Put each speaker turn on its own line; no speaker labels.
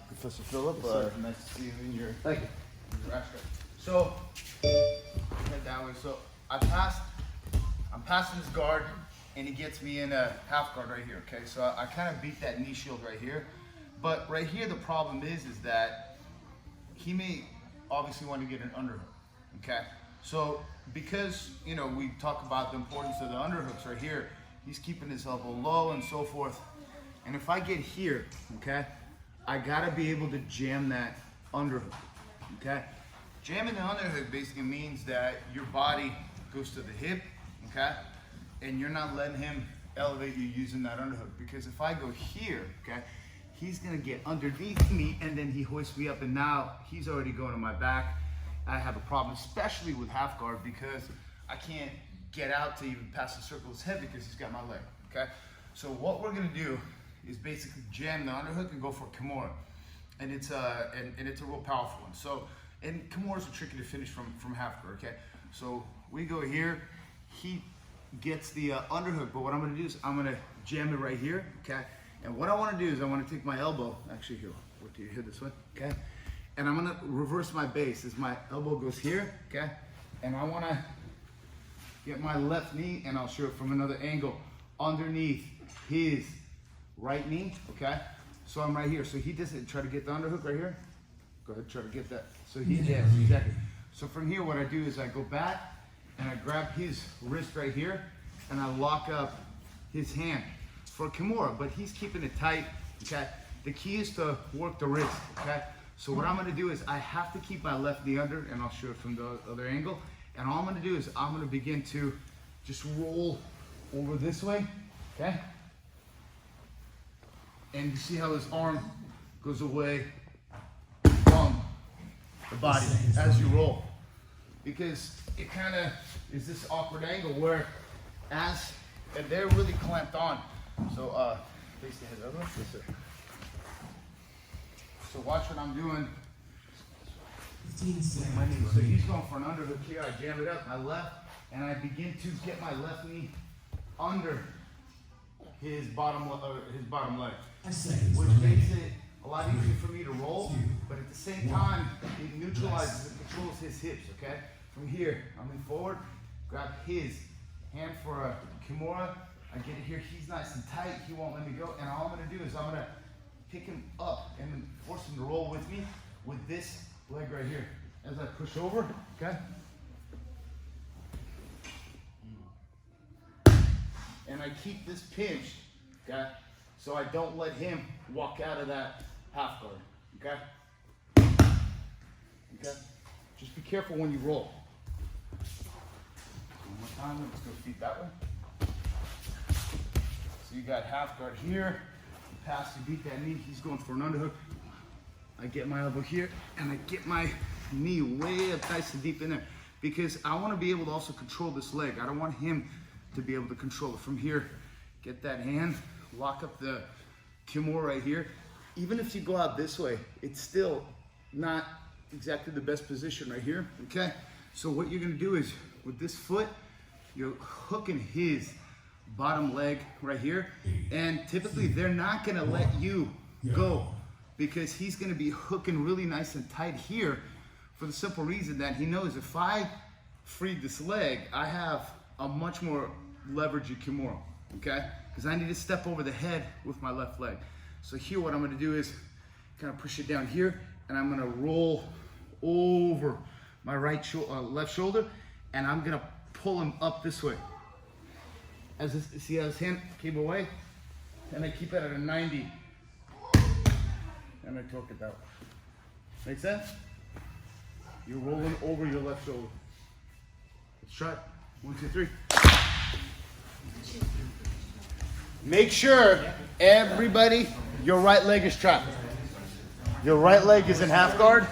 Professor Philip, nice to see you in your
Thank you.
So, head that way. So I'm passing this guard, and he gets me in a half guard right here. Okay, so I kind of beat that knee shield right here, but right here the problem is that he may obviously want to get an underhook. Okay, so because we talk about the importance of the underhooks right here, he's keeping his elbow low and so forth. And if I get here, okay, I gotta be able to jam that underhook. Okay, jamming the underhook basically means that your body goes to the hip, okay, and you're not letting him elevate you using that underhook. Because if I go here, okay, he's gonna get underneath me and then he hoists me up, and now he's already going to my back. I have a problem, especially with half guard, because I can't get out to even pass the circle of his head because he's got my leg. Okay, so what we're gonna do is basically jam the underhook and go for Kimura, and it's a real powerful one. So, and Kimuras are tricky to finish from half guard. Okay, so we go here, he gets the underhook, but what I'm gonna do is I'm gonna jam it right here. Okay, and what I want to do is I want to take my elbow, actually here, what do you hear this way? Okay, and I'm gonna reverse my base as my elbow goes here. Okay, and I want to get my left knee, and I'll show it from another angle, underneath his right knee. Okay, so I'm right here. So he doesn't try to get the underhook right here. Go ahead, try to get that. So he jams, exactly. So from here, what I do is I go back and I grab his wrist right here and I lock up his hand for Kimura, but he's keeping it tight. Okay, the key is to work the wrist. Okay, so what I'm going to do is I have to keep my left knee under, and I'll show it from the other angle. And all I'm going to do is I'm going to begin to just roll over this way. Okay, and you see how his arm goes away from the body as you roll, because it kind of is this awkward angle where and they're really clamped on. So face the head over. Yes, sir. So watch what I'm doing. So he's going for an underhook here. I jam it up my left, and I begin to get my left knee under his bottom leg, which makes it a lot easier for me to roll, but at the same time, it neutralizes and controls his hips. Okay, from here, I'm in forward, grab his hand for a Kimura. I get it here. He's nice and tight. He won't let me go, and all I'm going to do is I'm going to pick him up and force him to roll with me with this leg right here as I push over. Okay. And I keep this pinched, okay, so I don't let him walk out of that half guard, okay? Okay? Just be careful when you roll. One more time, let's go feet that way. So you got half guard here, pass to beat that knee, he's going for an underhook. I get my elbow here, and I get my knee way up nice and deep in there, because I want to be able to also control this leg. I don't want him to be able to control it. From here, get that hand, lock up the Kimura right here. Even if you go out this way, it's still not exactly the best position right here, okay? So what you're gonna do is, with this foot, you're hooking his bottom leg right here, and typically they're not gonna let you go, because he's gonna be hooking really nice and tight here, for the simple reason that he knows if I free this leg, I have a much more leverage at Kimura, okay? Because I need to step over the head with my left leg. So here what I'm gonna do is kind of push it down here, and I'm gonna roll over my left shoulder, and I'm gonna pull him up this way. See how his hand came away? And I keep it at a 90. And I torque it out. Make sense? You're rolling over your left shoulder. Let's try it. 1, 2, 3. Make sure, everybody, your right leg is trapped. Your right leg is in half guard.